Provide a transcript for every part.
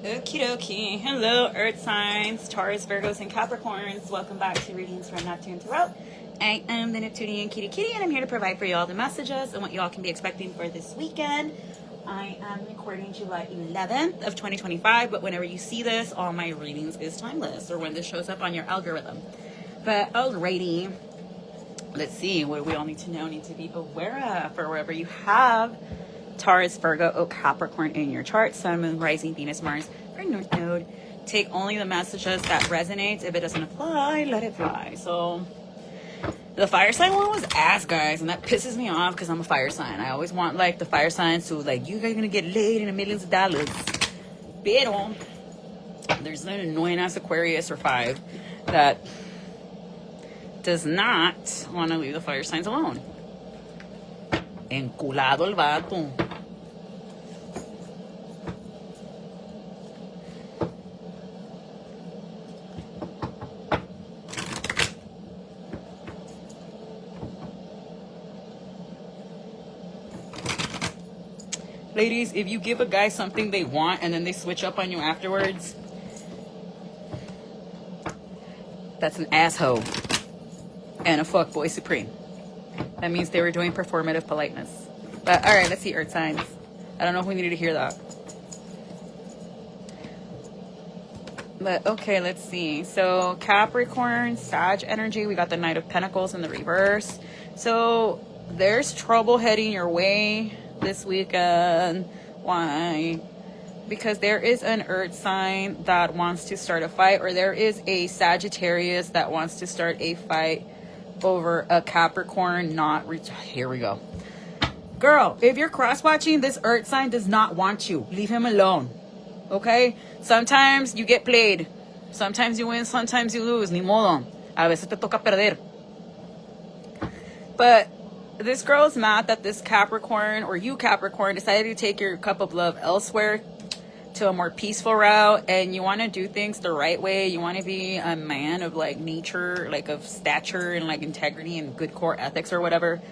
Okie dokie. Hello, Earth signs, Taurus, Virgos, and Capricorns. Welcome back to Readings from Neptune Tarot. I am the Neptunian Kitty Kitty, and I'm here to provide for you all the messages and what you all can be expecting for this weekend. I am recording July 11th of 2025, but whenever you see this, all my readings is timeless, or when this shows up on your algorithm. But alrighty, let's see what we all need to be aware of for wherever you have Taurus, Virgo, or Capricorn in your chart, Sun, Moon, Rising, Venus, Mars, or North Node. Take only the messages that resonates. If it doesn't apply, let it fly. So the fire sign one was ass, guys, and that pisses me off because I'm a fire sign. I always want like the fire signs to like, you guys are gonna get laid in millions of dollars. Pero there's an annoying ass Aquarius or 5 that does not want to leave the fire signs alone. Enculado el vato. Ladies, if you give a guy something they want and then they switch up on you afterwards, that's an asshole and a fuckboy supreme. That means they were doing performative politeness. But all right, let's see Earth signs. I don't know if we needed to hear that. But okay, let's see. So Capricorn, Sag energy. We got the Knight of Pentacles in the reverse. So there's trouble heading your way this weekend. Why? Because there is an Earth sign that wants to start a fight, or there is a Sagittarius that wants to start a fight over a Capricorn here we go. Girl, if you're cross-watching, this Earth sign does not want you. Leave him alone. Okay? Sometimes you get played. Sometimes you win, sometimes you lose. Ni modo. A veces te toca perder. But this girl's mad that this Capricorn, or you Capricorn, decided to take your cup of love elsewhere to a more peaceful route, and you want to do things the right way. You want to be a man of like nature, like of stature and like integrity and good core ethics or whatever.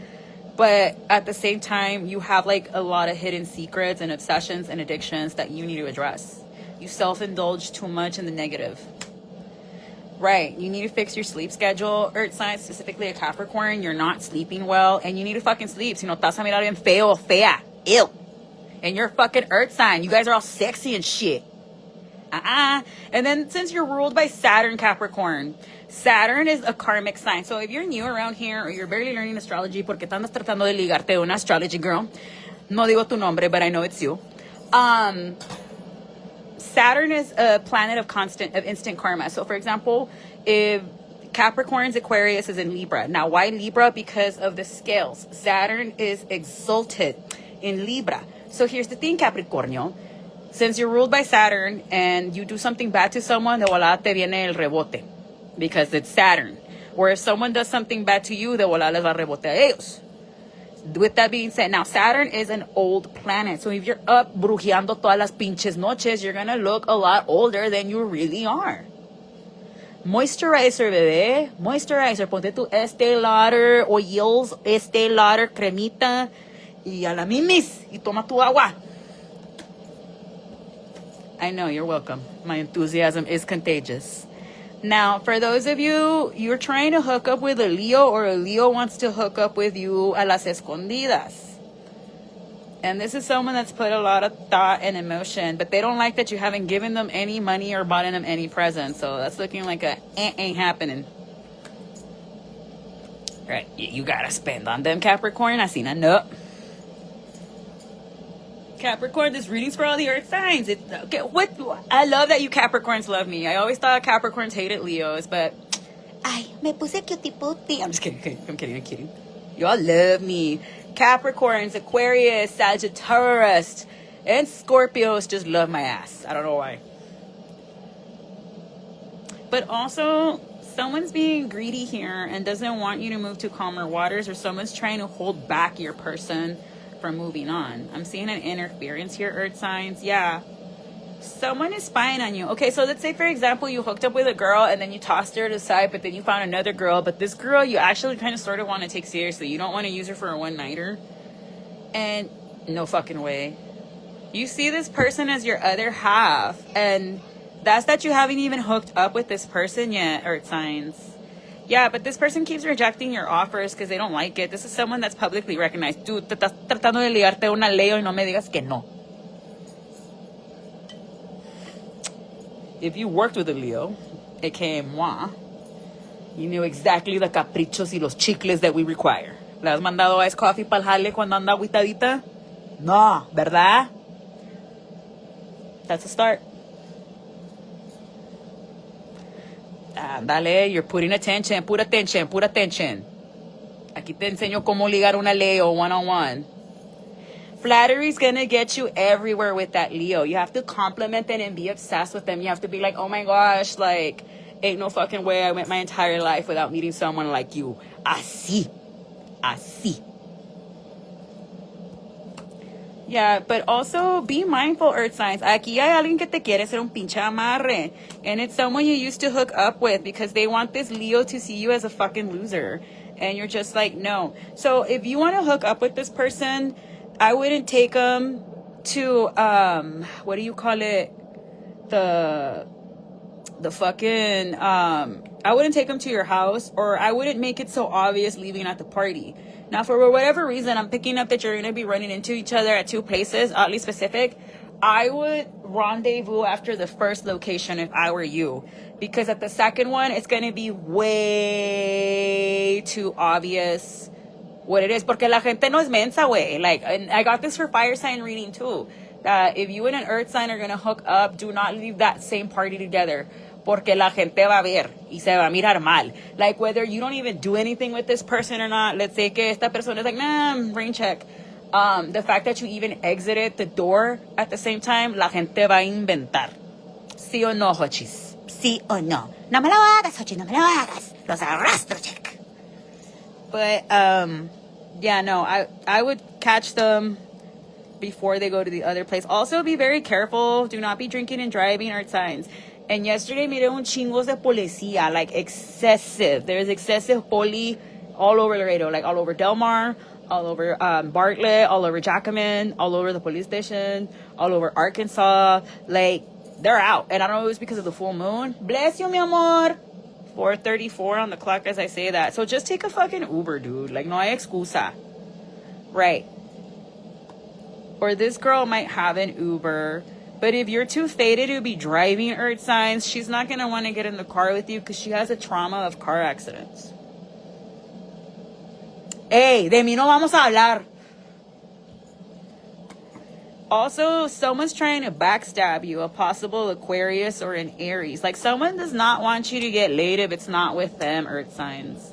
But at the same time, you have like a lot of hidden secrets and obsessions and addictions that you need to address. You self-indulge too much in the negative. Right, you need to fix your sleep schedule. Earth sign, specifically a Capricorn, you're not sleeping well, and you need to fucking sleep. Si no, estás a mirar bien feo o fea. Ew. And you're fucking Earth sign. You guys are all sexy and shit. And then since you're ruled by Saturn, Capricorn, Saturn is a karmic sign. So if you're new around here or you're barely learning astrology, porque te andas tratando de ligarte una astrology girl, no digo tu nombre, but I know it's you. Saturn is a planet of instant karma. So for example, if Capricorn's Aquarius is in Libra. Now, why Libra? Because of the scales. Saturn is exalted in Libra. So here's the thing, Capricornio. Since you're ruled by Saturn and you do something bad to someone, de volada te viene el rebote. Because it's Saturn. Or if someone does something bad to you, de volada les va a rebote a ellos. With that being said, now Saturn is an old planet. So if you're up brujeando todas las pinches noches, you're going to look a lot older than you really are. Moisturizer, bebé. Moisturizer. Ponte tu Estee Lauder oils, Estee Lauder cremita. Y a la mimis. Y toma tu agua. I know, you're welcome. My enthusiasm is contagious. Now, for those of you, you're trying to hook up with a Leo, or a Leo wants to hook up with you a las escondidas. And this is someone that's put a lot of thought and emotion, but they don't like that you haven't given them any money or bought them any presents. So that's looking like ain't happening. Right, you gotta spend on them, Capricorn. I seen a no. Capricorn, this reading's for all the Earth signs. Okay, I love that you Capricorns love me. I always thought Capricorns hated Leos, but ay, me puse cutie-pootie. I'm just kidding. Y'all love me. Capricorns, Aquarius, Sagittarius, and Scorpios just love my ass. I don't know why. But also, someone's being greedy here and doesn't want you to move to calmer waters, or someone's trying to hold back your person from moving on. I'm seeing an interference here, Earth signs. Yeah. Someone is spying on you. Okay, so let's say, for example, you hooked up with a girl and then you tossed her to the side, but then you found another girl. But this girl, you actually kind of sort of want to take seriously. You don't want to use her for a one-nighter. And no fucking way. You see this person as your other half, and that's that you haven't even hooked up with this person yet, Earth signs. Yeah, but this person keeps rejecting your offers because they don't like it. This is someone that's publicly recognized. Tú te estás tratando de ligarte una Leo y no me digas que no. If you worked with a Leo, aka moi, you knew exactly the caprichos y los chicles that we require. ¿Le has mandado ice coffee pa'l jale cuando anda agüitadita? No, ¿verdad? That's a start. Dale, you're putting attention. Put attention, put attention. Aquí te enseño cómo ligar una Leo one-on-one. Flattery's gonna get you everywhere with that Leo. You have to compliment them and be obsessed with them. You have to be like, oh my gosh, like, ain't no fucking way I went my entire life without meeting someone like you. Así. Así. Yeah, but also be mindful, Earth signs. Aquí hay alguien que te quiere hacer un pinche amarre. And it's someone you used to hook up with because they want this Leo to see you as a fucking loser. And you're just like, no. So if you want to hook up with this person, I wouldn't take them to, what do you call it? The fucking, I wouldn't take them to your house, or I wouldn't make it so obvious leaving at the party. Now, for whatever reason, I'm picking up that you're going to be running into each other at two places, oddly specific. I would rendezvous after the first location if I were you. Because at the second one, it's going to be way too obvious what it is. Porque la gente no es mensa, güey. Like, and I got this for fire sign reading too. That if you and an earth sign are going to hook up, do not leave that same party together. Porque la gente va a ver y se va a mirar mal. Like, whether you don't even do anything with this person or not, let's say que esta persona is like, nah, rain check. The fact that you even exited the door at the same time, la gente va a inventar. ¿Sí o no, Hochis? ¿Sí o no? No me lo hagas, Hochis, no me lo hagas. Los arrastro, check. But, yeah, no, I would catch them before they go to the other place. Also, be very careful. Do not be drinking and driving, earth signs. And yesterday, miré un chingos de policía, like excessive. There's excessive poli all over Laredo, like all over Del Mar, all over Bartlett, all over Jackman, all over the police station, all over Arkansas. Like, they're out. And I don't know if it's because of the full moon. Bless you, mi amor. 4:34 on the clock as I say that. So just take a fucking Uber, dude. Like, no hay excusa. Right. Or this girl might have an Uber. But if you're too faded to be driving, earth signs, she's not going to want to get in the car with you because she has a trauma of car accidents. Hey, de mí no vamos a hablar. Also, someone's trying to backstab you, a possible Aquarius or an Aries. Like, someone does not want you to get laid if it's not with them, earth signs.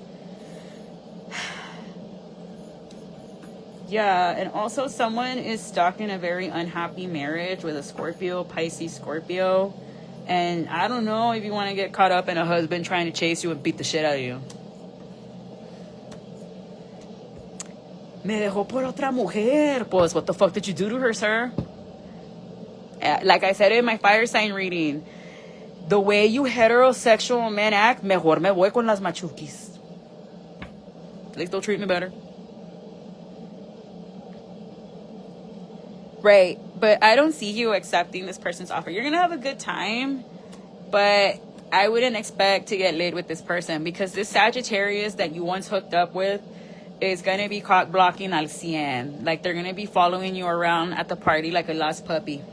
Yeah, and also someone is stuck in a very unhappy marriage with a Scorpio, Pisces, Scorpio. And I don't know if you want to get caught up in a husband trying to chase you and beat the shit out of you. Me dejó por otra mujer. Pues, what the fuck did you do to her, sir? Like I said in my fire sign reading, the way you heterosexual men act, mejor me voy con las machuquis. At least they'll treat me better. Right, but I don't see you accepting this person's offer. You're going to have a good time, but I wouldn't expect to get laid with this person because this Sagittarius that you once hooked up with is going to be cock blocking al cien. Like, they're going to be following you around at the party like a lost puppy.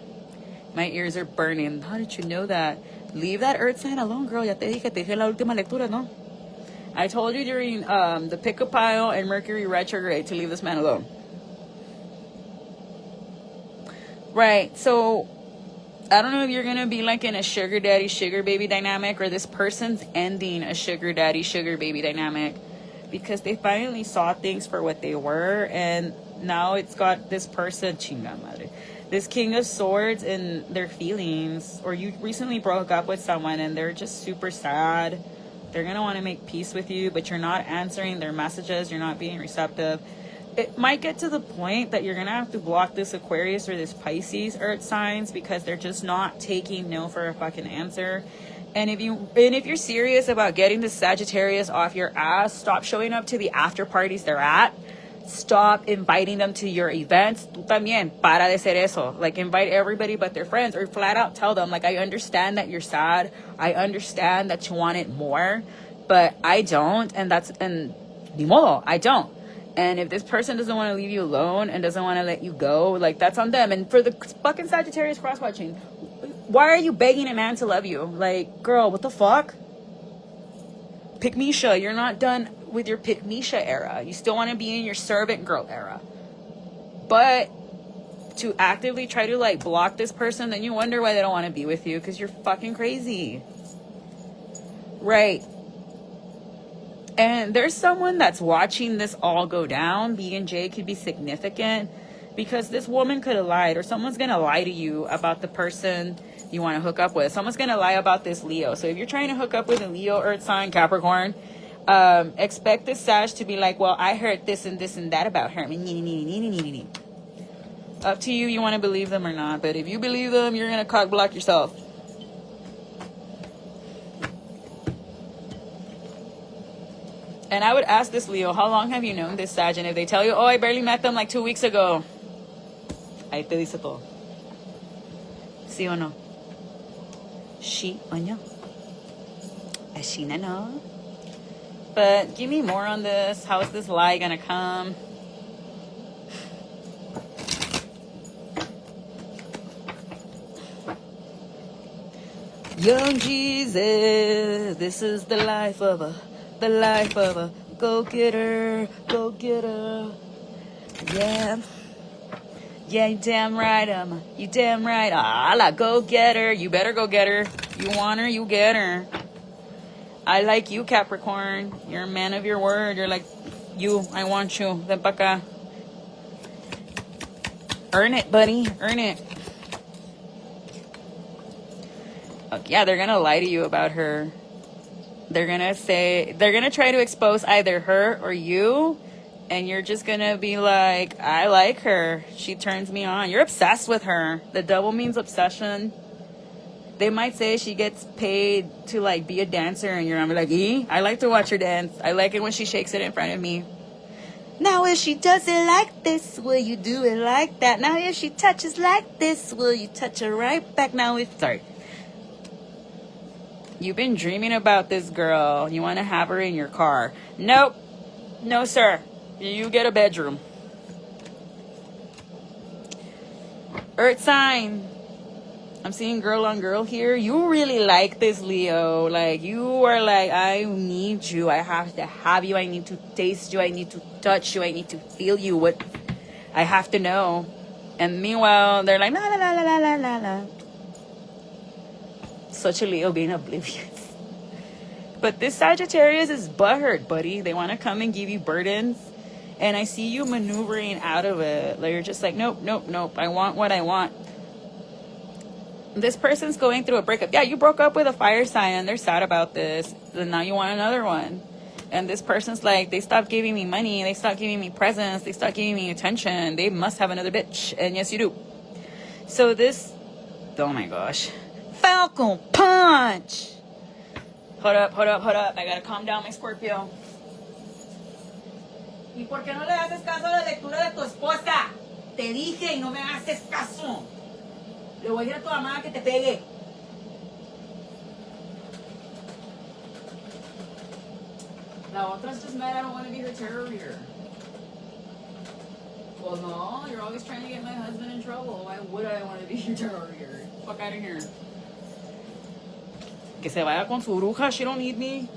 My ears are burning. How did you know that? Leave that earth sign alone, girl. Ya te dije la última lectura, ¿no? I told you during the pick-up pile and Mercury retrograde to leave this man alone. Right, so I don't know if you're going to be like in a sugar daddy, sugar baby dynamic, or this person's ending a sugar daddy, sugar baby dynamic because they finally saw things for what they were, and now it's got this person, chinga madre, this King of Swords and their feelings, or you recently broke up with someone and they're just super sad. They're going to want to make peace with you, but you're not answering their messages, you're not being receptive. It might get to the point that you're going to have to block this Aquarius or this Pisces earth signs because they're just not taking no for a fucking answer. And if you're serious about getting the Sagittarius off your ass, stop showing up to the after parties they're at. stop inviting them to your events. Tú también, para de ser eso. Like, invite everybody but their friends, or flat out tell them, like, I understand that you're sad. I understand that you want it more, but I don't, and ni modo, I don't. And if this person doesn't want to leave you alone and doesn't want to let you go, like, that's on them. And for the fucking Sagittarius cross-watching, why are you begging a man to love you? Like, girl, what the fuck? Pick-me-sha, you're not done with your pick-me-sha era. You still want to be in your servant girl era. But to actively try to, like, block this person, then you wonder why they don't want to be with you, because you're fucking crazy. Right. And there's someone that's watching this all go down. B and J could be significant, because this woman could have lied, or someone's going to lie to you about the person you want to hook up with. Someone's going to lie about this Leo. So if you're trying to hook up with a Leo, Earth sign, Capricorn, expect this Sag to be like, well, I heard this and that about her. Up to you, you want to believe them or not. But if you believe them, you're going to cock block yourself. And I would ask this Leo, how long have you known this Sag? And if they tell you, oh, I barely met them like 2 weeks ago, ahí te dice todo. ¿Sí o no? Sí o no? She no. But give me more on this. How is this lie gonna come? Young Jesus, this is the life of a go-getter, go-getter. Yeah. Yeah, you damn right, you damn right. La go-getter. You better go get her. You want her, you get her. I like you, Capricorn. You're a man of your word. You're like, I want you. Ven pa' acá. Earn it, buddy. Earn it. Yeah, they're gonna lie to you about her. They're gonna try to expose either her or you, and you're just gonna be like, I like her. She turns me on. You're obsessed with her. The double means obsession. They might say she gets paid to, like, be a dancer, and you're gonna be like, I like to watch her dance. I like it when she shakes it in front of me. Now if she does it like this, will you do it like that? Now if she touches like this, will you touch her right back? You've been dreaming about this girl. You want to have her in your car. Nope. No, sir. You get a bedroom. Earth sign. I'm seeing girl on girl here. You really like this Leo. Like, you are like, I need you. I have to have you. I need to taste you. I need to touch you. I need to feel you. What I have to know. And meanwhile, they're like, la la la la la la la. Such a Leo being oblivious. But this Sagittarius is butthurt, buddy. They want to come and give you burdens. And I see you maneuvering out of it. Like, you're just like, nope, nope, nope. I want what I want. This person's going through a breakup. Yeah, you broke up with a fire sign and they're sad about this. And now you want another one. And this person's like, they stopped giving me money. They stopped giving me presents. They stopped giving me attention. They must have another bitch. And yes, you do. So this, oh my gosh. Falcon punch. Hold up. I gotta calm down, my Scorpio. ¿Y por qué no le haces caso a la lectura de tu esposa? Te dije y no me haces caso. Le voy a decir a tu mamá que te pegue. La otra's just mad I don't want to be her terror reader. Well, no, you're always trying to get my husband in trouble. Why would I want to be your terror reader? Fuck out of here. Que se vaya con su bruja. She don't need me.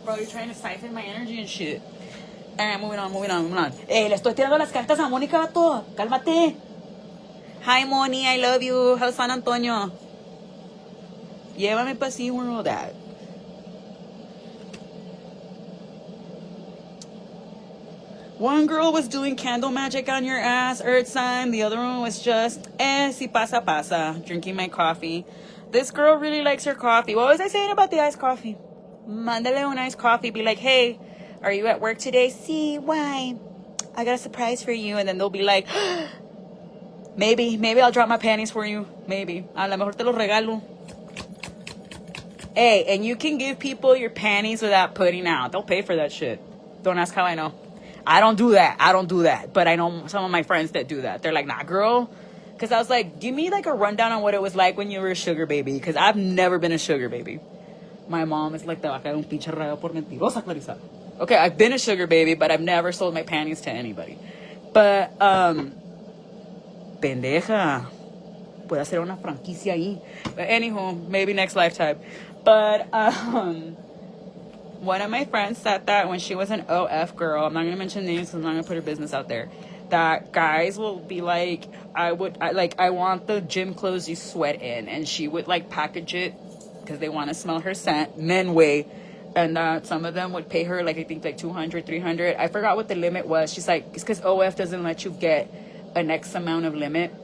Bro, you're trying to siphon my energy and shit. Alright, moving on. Le estoy tirando las cartas a Mónica, vato. Cálmate. Hi, Moni. I love you. How's San Antonio? Llévame pa' SeaWorld, Dad. One girl was doing candle magic on your ass, Earth sign. The other one was just, si pasa, drinking my coffee. This girl really likes her coffee. What was I saying about the iced coffee? Mándale un iced coffee. Be like, hey, are you at work today? See, why? I got a surprise for you. And then they'll be like, maybe I'll drop my panties for you. Maybe. A lo mejor te los regalo. Hey, and you can give people your panties without putting out. They'll pay for that shit. Don't ask how I know. I don't do that. But I know some of my friends that do that. They're like, nah, girl. Because I was like, give me like a rundown on what it was like when you were a sugar baby. Because I've never been a sugar baby. My mom is like, te va a caer un pinche rayo por mentirosa, Clarissa. Okay, I've been a sugar baby, but I've never sold my panties to anybody. But, pendeja. Puede hacer una franquicia ahí. But anywho, maybe next lifetime. But, one of my friends said that when she was an OF girl, I'm not going to mention names because I'm not going to put her business out there, that guys will be like, I want the gym clothes you sweat in. And she would like package it because they want to smell her scent, men way. And some of them would pay her like, I think like 200, 300. I forgot what the limit was. She's like, it's because OF doesn't let you get an X amount of limit.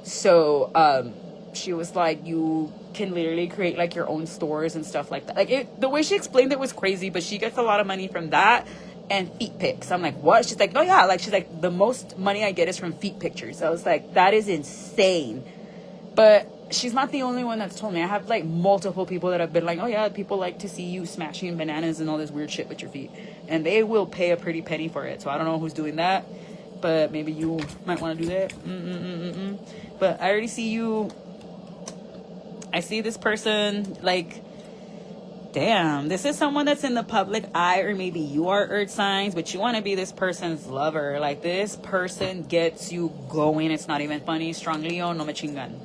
So she was like, you can literally create like your own stores and stuff like that. Like the way she explained it was crazy, but she gets a lot of money from that and feet pics. I'm like, what? She's like, no, yeah. Like, she's like, the most money I get is from feet pictures. I was like, that is insane. But she's not the only one that's told me. I have like multiple people that have been like, oh yeah, people like to see you smashing bananas and all this weird shit with your feet. And they will pay a pretty penny for it. So I don't know who's doing that, but maybe you might want to do that. But I already see you. I see this person, like, damn, this is someone that's in the public eye, or maybe you are earth signs, but you want to be this person's lover. Like, this person gets you going. It's not even funny. Strong Leo, no me chingan.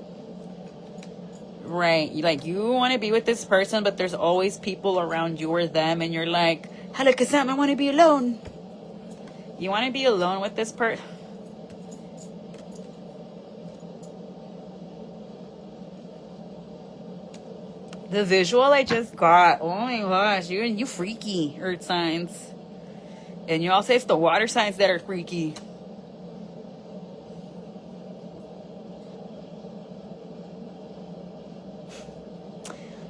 Right. Like, you want to be with this person, but there's always people around you or them, and you're like, hello, Kazam, I want to be alone. You want to be alone with this person. The visual I just got, oh my gosh, you freaky, earth signs. And you also have the water signs that are freaky.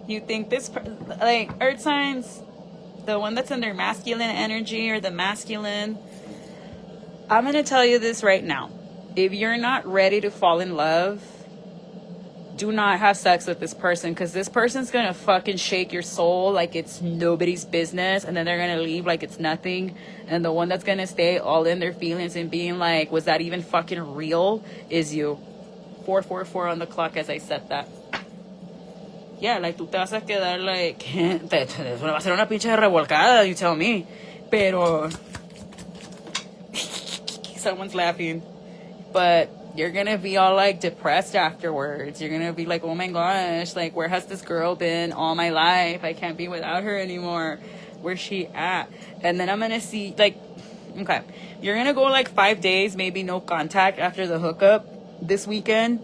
You think this, like, earth signs, the one that's in their masculine energy or the masculine, I'm going to tell you this right now. If you're not ready to fall in love, do not have sex with this person, because this person's gonna fucking shake your soul like it's nobody's business, and then they're gonna leave like it's nothing. And the one that's gonna stay all in their feelings and being like, was that even fucking real, is you. 444 on the clock as I said that. Yeah, like, tú te vas a quedar like, eso va a ser una pinche revolcada, you tell me. Pero someone's laughing. But you're gonna be all like depressed afterwards. You're gonna be like, oh my gosh, like, where has this girl been all my life? I can't be without her anymore. Where's she at? And then I'm gonna see, like, okay, you're gonna go like 5 days, maybe no contact after the hookup this weekend.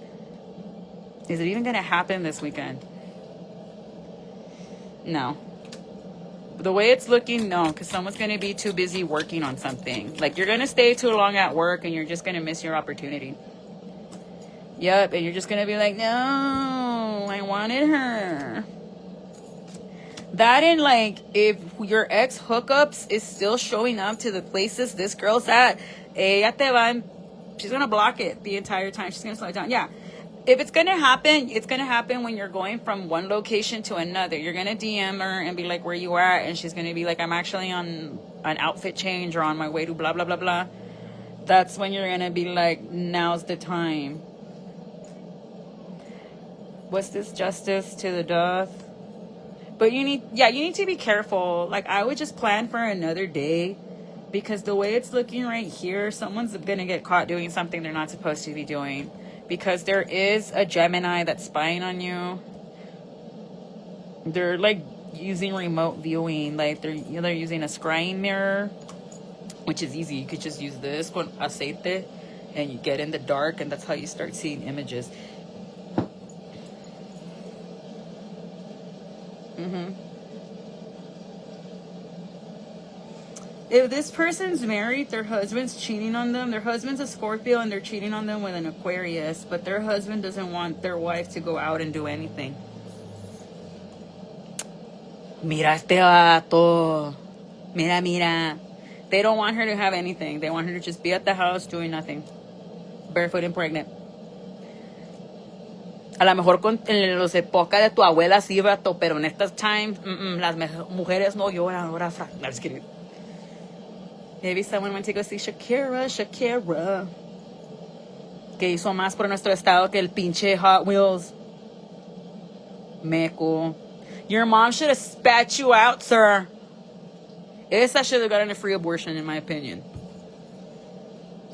Is it even gonna happen this weekend? No. The way it's looking, no, because someone's gonna be too busy working on something. Like, you're gonna stay too long at work and you're just gonna miss your opportunity. Yep, and you're just gonna be like, no, I wanted her. That, and like, if your ex hookups is still showing up to the places this girl's at, ella te va, she's gonna block it the entire time. She's gonna slow it down. Yeah. If it's gonna happen, it's gonna happen when you're going from one location to another. You're gonna DM her and be like, where you at? And she's gonna be like, I'm actually on an outfit change or on my way to blah, blah, blah, blah. That's when you're gonna be like, now's the time. What's this? Justice to the death. But you need to be careful. Like, I would just plan for another day, because the way it's looking right here, someone's gonna get caught doing something they're not supposed to be doing, because there is a Gemini that's spying on you. They're like using remote viewing, like they're using a scrying mirror, which is easy. You could just use this con aceite and you get in the dark, and that's how you start seeing images. If this person's married, their husband's cheating on them. Their husband's a Scorpio and they're cheating on them with an Aquarius, but their husband doesn't want their wife to go out and do anything. Mira este vato. Mira. They don't want her to have anything. They want her to just be at the house doing nothing. Barefoot and pregnant. A lo mejor en los épocas de tu abuela sí, vato, pero en estas times, las mujeres no lloran. Ahora, I'm just kidding. Maybe someone went to go see Shakira. Que hizo más por nuestro estado que el pinche Hot Wheels. Meco. Your mom should have spat you out, sir. Esa should have gotten a free abortion, in my opinion.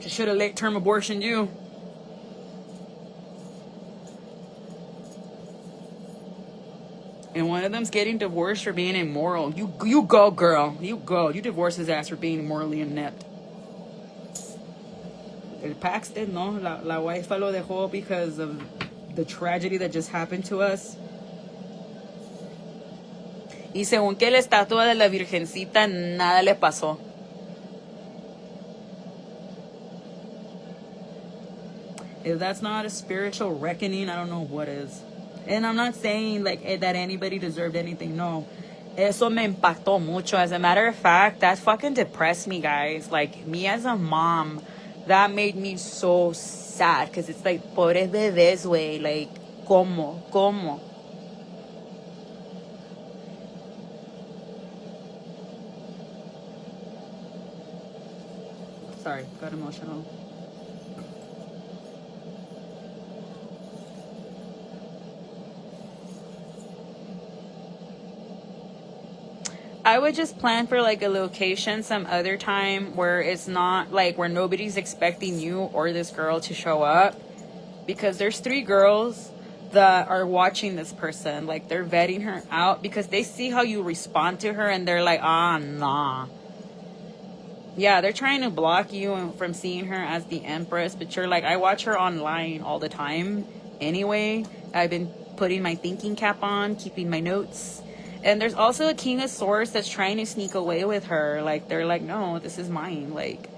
She should have late-term abortioned you. And one of them's getting divorced for being immoral. You go, girl. You go. You divorce his ass for being morally inept. El Paxton, no? La wife lo dejó because of the tragedy that just happened to us. Y según que la estatua de la Virgencita, nada le pasó. If that's not a spiritual reckoning, I don't know what is. And I'm not saying like that anybody deserved anything. No. Eso me impactó mucho. As a matter of fact, that fucking depressed me, guys. Like, me as a mom, that made me so sad. Because it's like, pobres bebés, güey. Like, ¿cómo? Sorry, got emotional. I would just plan for like a location some other time where it's not like where nobody's expecting you or this girl to show up, because there's 3 girls that are watching this person. Like, they're vetting her out because they see how you respond to her and they're like, nah. Yeah, they're trying to block you from seeing her as the Empress, but you're like, I watch her online all the time anyway. I've been putting my thinking cap on, keeping my notes. And there's also a King of Swords that's trying to sneak away with her. Like, they're like, no, this is mine. Like,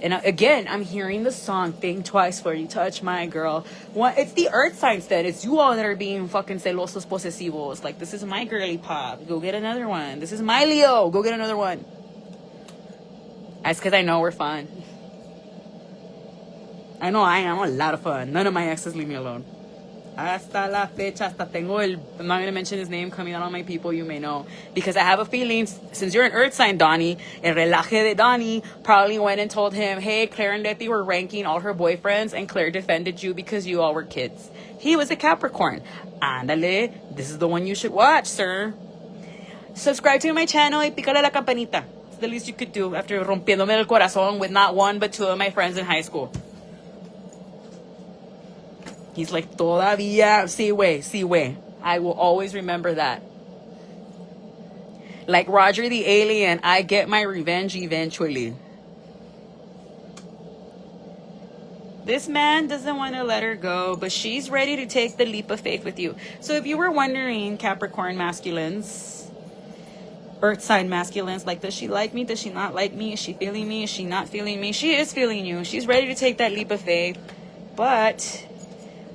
and again, I'm hearing the song, think twice before you touch my girl. It's the earth signs then. It's you all that are being fucking celosos posesivos. Like, this is my girly pop. Go get another one. This is my Leo. Go get another one. That's because I know we're fun. I know I am a lot of fun. None of my exes leave me alone. Hasta la fecha, hasta tengo I'm not going to mention his name coming out on my people, you may know. Because I have a feeling, since you're an earth sign, Donnie, el relaje de Donnie probably went and told him, hey, Claire and Letty were ranking all her boyfriends and Claire defended you because you all were kids. He was a Capricorn. Ándale, this is the one you should watch, sir. Subscribe to my channel y pícale la campanita. It's the least you could do after rompiéndome el corazón with not 1 but 2 of my friends in high school. He's like, todavía, sí, güey. I will always remember that. Like Roger the Alien, I get my revenge eventually. This man doesn't want to let her go, but she's ready to take the leap of faith with you. So if you were wondering, Capricorn masculines, Earth sign masculines, like, does she like me? Does she not like me? Is she feeling me? Is she not feeling me? She is feeling you. She's ready to take that leap of faith. But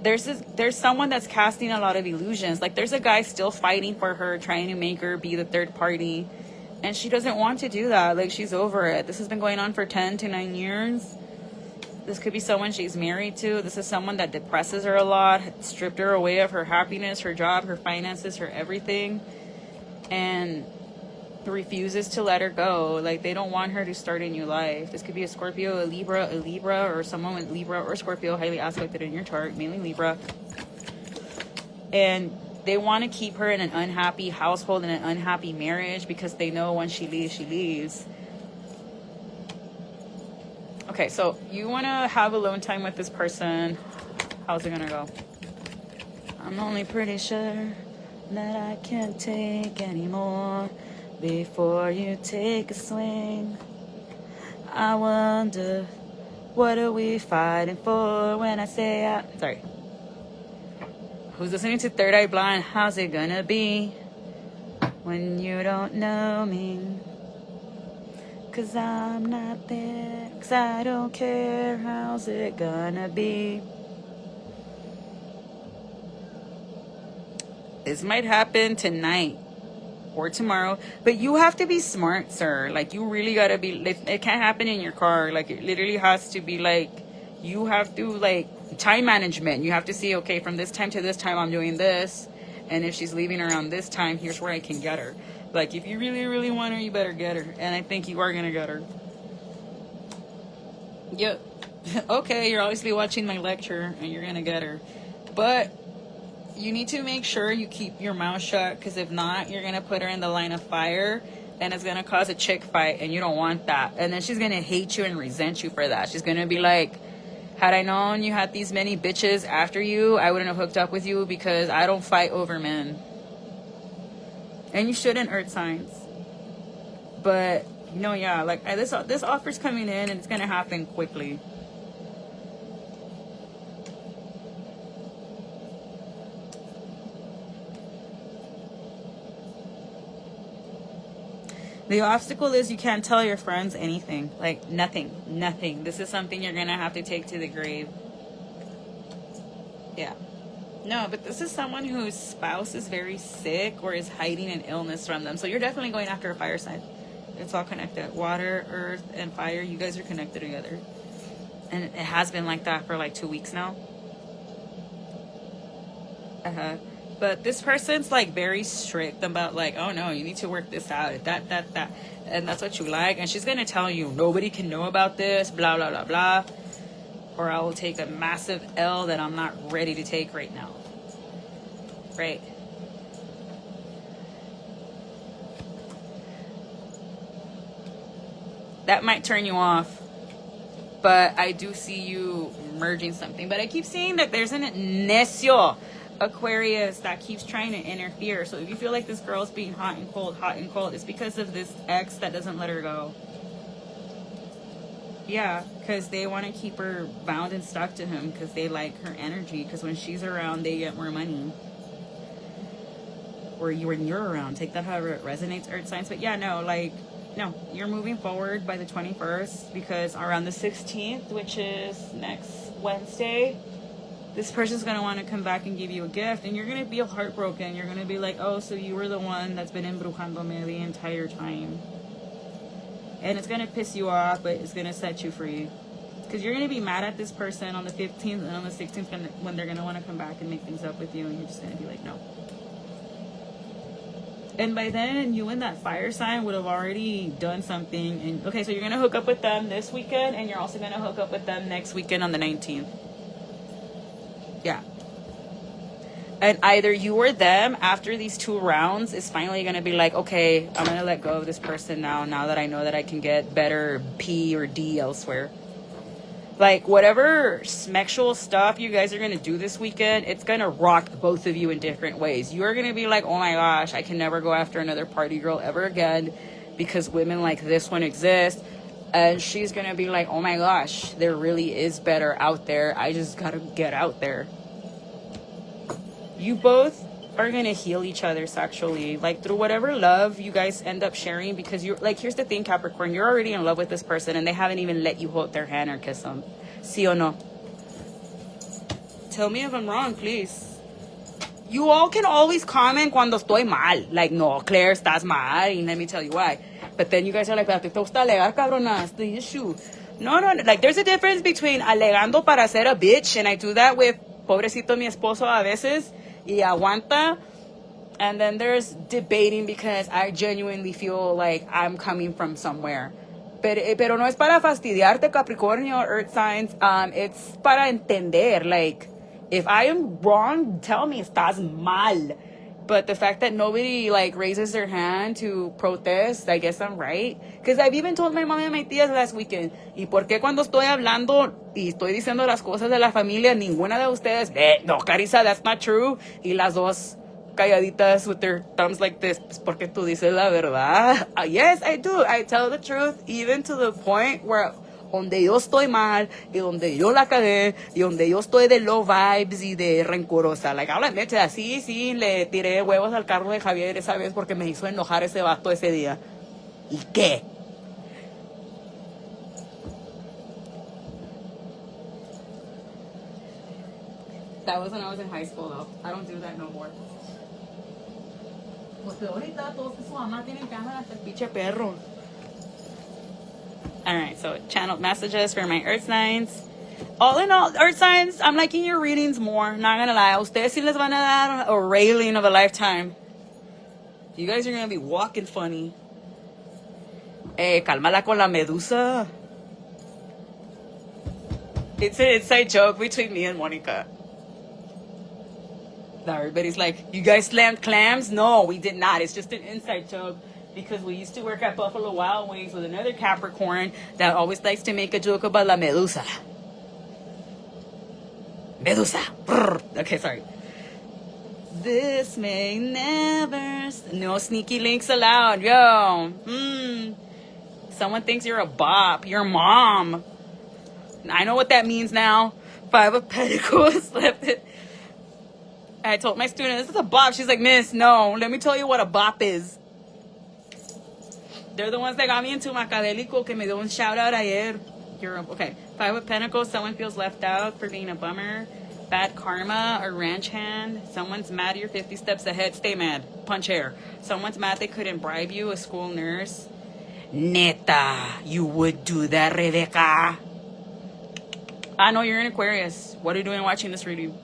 there's someone that's casting a lot of illusions. Like, there's a guy still fighting for her, trying to make her be the third party. And she doesn't want to do that. Like, she's over it. This has been going on for 10 to 9 years. This could be someone she's married to. This is someone that depresses her a lot, stripped her away of her happiness, her job, her finances, her everything. And refuses to let her go. Like, they don't want her to start a new life. This could be a Scorpio, a Libra, or someone with Libra or Scorpio highly aspected in your chart, mainly Libra. And they want to keep her in an unhappy household, in an unhappy marriage, because they know once she leaves, she leaves. Okay, so you want to have alone time with this person. How's it gonna go? I'm only pretty sure that I can't take anymore. Before you take a swing, I wonder, what are we fighting for when I say sorry. Who's listening to Third Eye Blind? How's it gonna be when you don't know me? 'Cause I'm not there, 'cause I don't care. How's it gonna be? This might happen tonight or tomorrow, but you have to be smart, sir. Like, you really gotta be, it can't happen in your car. Like, it literally has to be like, you have to, like, time management. You have to see, okay, from this time to this time I'm doing this, and if she's leaving around this time, here's where I can get her. Like, if you really, really want her, you better get her, and I think you are gonna get her. Yep. Okay, you're obviously watching my lecture and you're gonna get her. But you need to make sure you keep your mouth shut, because if not, you're gonna put her in the line of fire and it's gonna cause a chick fight, and you don't want that. And then she's gonna hate you and resent you for that. She's gonna be like, had I known you had these many bitches after you, I wouldn't have hooked up with you, because I don't fight over men. And you shouldn't, earth signs. But no, yeah, like this offer's coming in and it's gonna happen quickly. The obstacle is you can't tell your friends anything. Like, nothing. This is something you're gonna have to take to the grave. Yeah. No, but this is someone whose spouse is very sick or is hiding an illness from them. So you're definitely going after a fire sign. It's all connected. Water, earth, and fire. You guys are connected together. And it has been like that for like 2 weeks now. But this person's like very strict about like, oh no, you need to work this out, that. And that's what you like. And she's going to tell you, nobody can know about this, blah, blah, blah, blah. Or I will take a massive L that I'm not ready to take right now. Right. That might turn you off. But I do see you merging something. But I keep seeing that there's an necio Aquarius that keeps trying to interfere. So if you feel like this girl's being hot and cold, it's because of this ex that doesn't let her go. Yeah, because they want to keep her bound and stuck to him because they like her energy. Because when she's around, they get more money. Or when you're around. Take that however it resonates, earth signs. But yeah, no, you're moving forward by the 21st, because around the 16th, which is next Wednesday, this person's going to want to come back and give you a gift, and you're going to be heartbroken. You're going to be like, oh, so you were the one that's been embrujándome the entire time. And it's going to piss you off, but it's going to set you free. Because you're going to be mad at this person on the 15th, and on the 16th when they're going to want to come back and make things up with you, and you're just going to be like, no. And by then, you and that fire sign would have already done something. And okay, so you're going to hook up with them this weekend, and you're also going to hook up with them next weekend on the 19th. Yeah. And either you or them, after these 2 rounds, is finally going to be like, okay, I'm going to let go of this person now that I know that I can get better P or D elsewhere. Like, whatever sexual stuff you guys are going to do this weekend, it's going to rock both of you in different ways. You're going to be like, oh my gosh, I can never go after another party girl ever again because women like this one exist. And she's going to be like, oh my gosh, there really is better out there. I just got to get out there. You both are going to heal each other sexually, like through whatever love you guys end up sharing, because you're like, here's the thing, Capricorn, you're already in love with this person and they haven't even let you hold their hand or kiss them. Sí o no? Tell me if I'm wrong, please. You all can always comment cuando estoy mal. Like, no, Claire, estás mal, and let me tell you why. But then you guys are like, ¿te gusta alegar, cabrona? It's the issue. No. Like, there's a difference between alegando para ser a bitch, and I do that with pobrecito mi esposo a veces, y aguanta. And then there's debating because I genuinely feel like I'm coming from somewhere. Pero no es para fastidiarte, Capricornio, earth signs. It's para entender. Like, if I am wrong, tell me, estás mal. But the fact that nobody, like, raises their hand to protest, I guess I'm right. Because I've even told my mom and my tías last weekend, ¿y por qué cuando estoy hablando y estoy diciendo las cosas de la familia, ninguna de ustedes, no, Carissa, that's not true? Y las dos calladitas with their thumbs like this, pues porque tú dices la verdad. Yes, I do. I tell the truth, even to the point where donde yo estoy mal, y donde yo la cagué, y donde yo estoy de low vibes y de rencorosa. Like, I'll admit that. Sí, le tiré huevos al carro de Javier esa vez porque me hizo enojar ese vato ese día. ¿Y qué? That was when I was in high school, though. I don't do that no more. Porque ahorita todos su mamá tienen cámara hasta el pinche perro. Alright, so channeled messages for my earth signs. All in all, earth signs, I'm liking your readings more. Not gonna lie. A ustedes sí les van a dar a railing of a lifetime. You guys are gonna be walking funny. Cálmala con la medusa. It's an inside joke between me and Monica. Now everybody's like, you guys slammed clams? No, we did not. It's just an inside joke because we used to work at Buffalo Wild Wings with another Capricorn that always likes to make a joke about la medusa. Medusa. Brr. Okay, sorry. This may never... No sneaky links allowed. Yo. Someone thinks you're a bop. Your mom. I know what that means now. 5 of Pentacles. Left it. I told my student, this is a bop. She's like, miss, no. Let me tell you what a bop is. They're the ones that got me into Macadélico, que me dio un shout out ayer. Okay. 5 of Pentacles. Someone feels left out for being a bummer. Bad karma, a ranch hand. Someone's mad you're 50 steps ahead. Stay mad. Punch air. Someone's mad they couldn't bribe you. A school nurse. Neta, you would do that, Rebecca. I know you're in Aquarius. What are you doing watching this reading?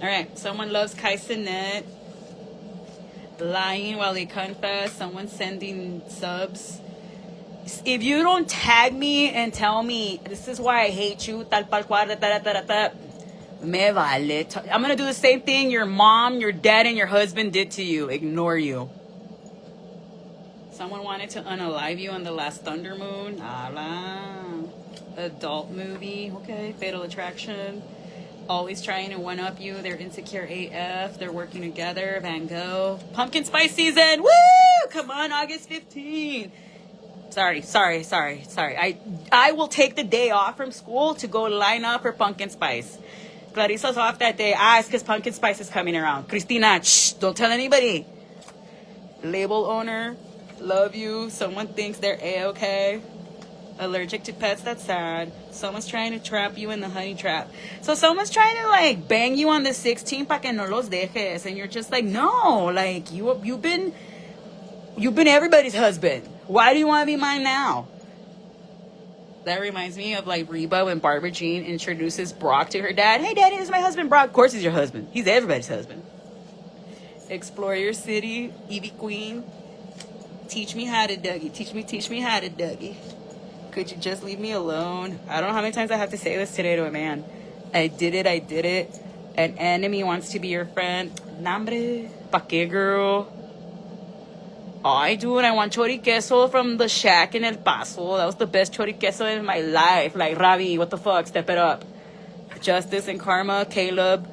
All right. Someone loves Kai Sinet. Lying while they confess. Someone sending subs. If you don't tag me and tell me, this is why I hate you, tal pal cual, me vale. I'm going to do the same thing your mom, your dad, and your husband did to you. Ignore you. Someone wanted to unalive you on the last Thunder Moon. Adult movie. Okay. Fatal Attraction. Always trying to one-up you. They're insecure AF. They're working together. Van Gogh. Pumpkin spice season. Woo! Come on, August 15th. Sorry. I will take the day off from school to go line up for pumpkin spice. Clarissa's off that day. It's because pumpkin spice is coming around. Christina, shh, don't tell anybody. Label owner, love you. Someone thinks they're A-okay. Allergic to pets, that's sad. Someone's trying to trap you in the honey trap. So someone's trying to like bang you on the 16 pa que no los dejes. And you're just like, no, like you've been everybody's husband. Why do you want to be mine now? That reminds me of like Reba when Barbara Jean introduces Brock to her dad. Hey, daddy, this is my husband, Brock. Of course he's your husband. He's everybody's husband. Explore your city, Evie Queen. Teach me how to Dougie. Teach me how to Dougie. Could you just leave me alone? I don't know how many times I have to say this today to a man. I did it. An enemy wants to be your friend. Nambre. Pa' que, girl? I dude, I want choriqueso from the shack in El Paso. That was the best choriqueso in my life. Like, Ravi, what the fuck? Step it up. Justice and karma, Caleb.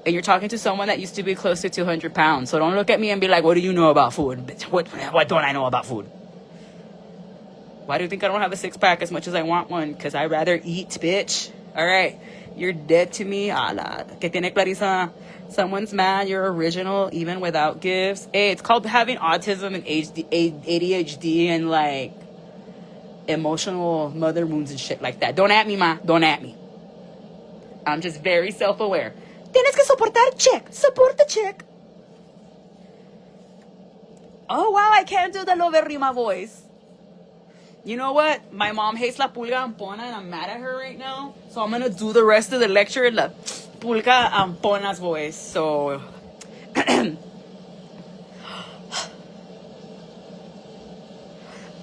And you're talking to someone that used to be close to 200 pounds. So don't look at me and be like, what do you know about food? Bitch, what don't I know about food? Why do you think I don't have a six-pack as much as I want one? Because I'd rather eat, bitch. All right. You're dead to me. Ala. Que tiene Clarissa? Someone's mad you're original even without gifts. Hey, it's called having autism and ADHD and like emotional mother wounds and shit like that. Don't at me, ma. Don't at me. I'm just very self-aware. Tienes que soportar, check. Support the check. Oh, wow, I can't do the Lover Rima voice. You know what? My mom hates la pulga ampona and I'm mad at her right now. So I'm going to do the rest of the lecture in la pulga ampona's voice. So...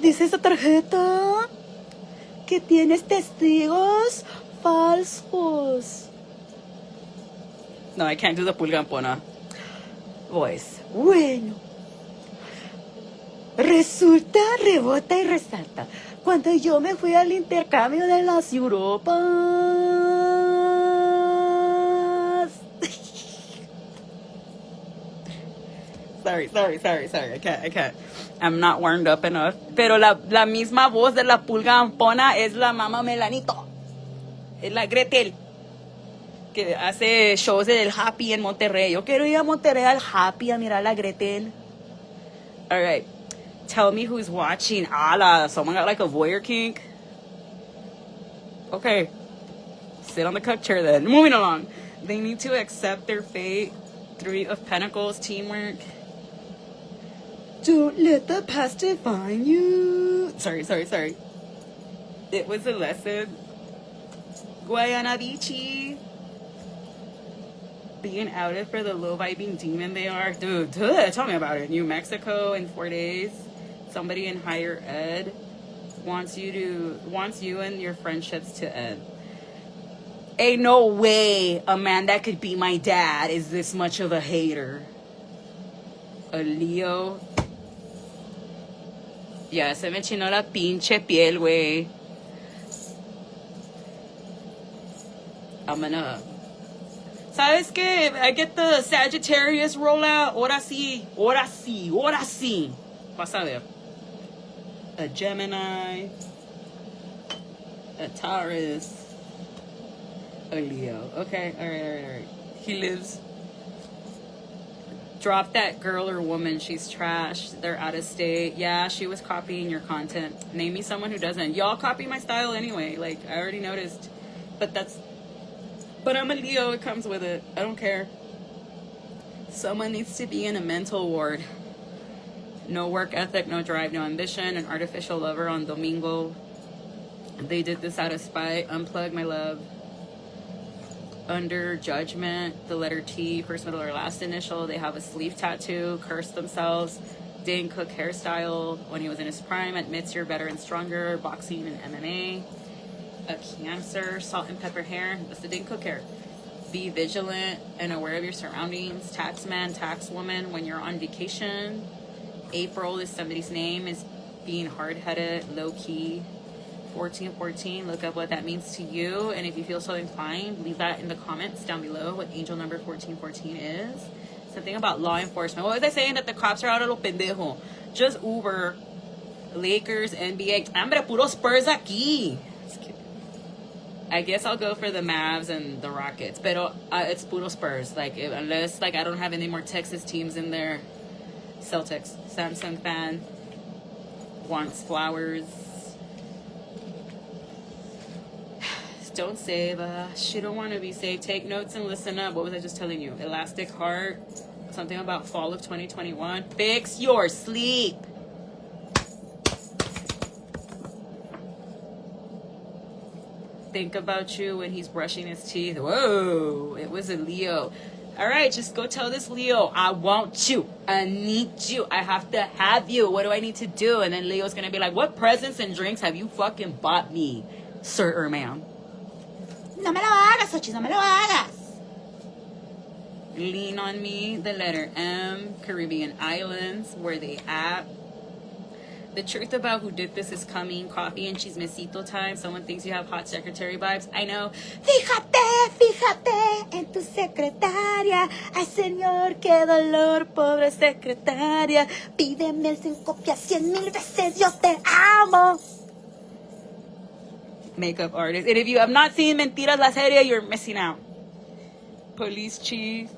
Dice esa tarjeta que tienes testigos falsos. No, I can't do the pulga ampona voice. Bueno. Resulta, rebota y resalta. Cuando yo me fui al intercambio de las Europas. Sorry. I can't. I'm not warmed up enough. Pero la misma voz de la pulga ampona es la mamá Melanito. Es la Gretel. Que hace shows del Happy en Monterrey. Yo quiero ir a Monterrey al Happy a mirar a la Gretel. All right. Tell me who's watching. Ala, someone got like a voyeur kink. Okay. Sit on the cuck chair then. Moving along. They need to accept their fate. 3 of Pentacles, teamwork. Don't let the past define you. Sorry. It was a lesson. Guayana Beachy. Being outed for the low-vibing demon they are. Dude, tell me about it. New Mexico in 4 days. Somebody in higher ed wants you and your friendships to end. Ain't no way a man that could be my dad is this much of a hater. A Leo. Ya, se me chinó la pinche piel, güey. I'm gonna... ¿Sabes qué? I get the Sagittarius rollout. Ahora sí. Vas a ver. A Gemini. A Taurus. A Leo. Okay, alright. He lives. Drop that girl or woman. She's trash. They're out of state. Yeah, she was copying your content. Name me someone who doesn't. Y'all copy my style anyway. Like, I already noticed. But I'm a Leo. It comes with it. I don't care. Someone needs to be in a mental ward. No work ethic, no drive, no ambition. An artificial lover on Domingo. They did this out of spite. Unplug, my love. Under judgment, the letter T, first, middle, or last initial. They have a sleeve tattoo, cursed themselves. Dane Cook hairstyle when he was in his prime. Admits you're better and stronger. Boxing and MMA. A Cancer, salt and pepper hair. That's the Dane Cook hair. Be vigilant and aware of your surroundings. Taxman, taxwoman when you're on vacation. April is somebody's name. Is being hard-headed, low-key. 1414, look up what that means to you, and if you feel so inclined, leave that in the comments down below what angel number 1414 is. Something about law enforcement. What was I saying? That the cops are out a lo pendejo. Just Uber, Lakers, NBA. Hombre, puro Spurs aquí. I guess I'll go for the Mavs and the Rockets, pero it's puro Spurs. Like, unless like I don't have any more Texas teams in there. Celtics. Samsung fan. Wants flowers. Don't save. She don't want to be saved. Take notes and listen up. What was I just telling you? Elastic heart. Something about fall of 2021. Fix your sleep. Think about you when he's brushing his teeth. Whoa, it was a Leo. All right, just go tell this Leo, I want you. I need you. I have to have you. What do I need to do? And then Leo's going to be like, what presents and drinks have you fucking bought me, sir or ma'am? No me lo hagas, Ochi, no me lo hagas. Lean on me, the letter M, Caribbean islands, where they at. The truth about who did this is coming. Coffee and chismecito time. Someone thinks you have hot secretary vibes. I know. Fíjate en tu secretaria. Ay, señor, qué dolor, pobre secretaria. Pídeme sin copia 100,000 veces, yo te amo. Makeup artist. And if you have not seen Mentiras la serie, you're missing out. Police chief,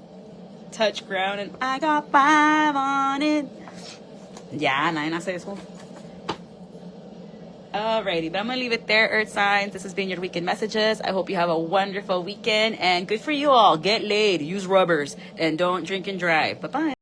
touch ground, and I got 5 on it. Yeah, nadie hace eso. Alrighty, but I'm gonna leave it there, Earth signs. This has been your weekend messages. I hope you have a wonderful weekend, and good for you all. Get laid, use rubbers, and don't drink and drive. Bye-bye.